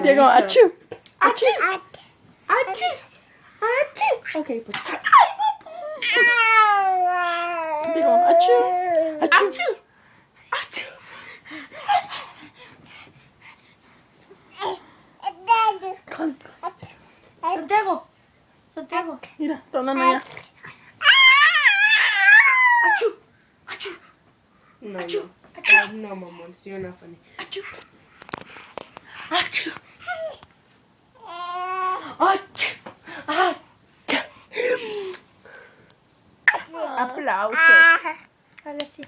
Santiago, achú. Achú. Achú. Achú. Ok, pues. Santiago, achú. Achú. Achú. Santiago. Santiago. Mira, está andando ya. Achú. Achú. No, Achú. no, mamón, sí, una funny. Achú. Achú. Achú. Achú. Aplausos. Ahora sí.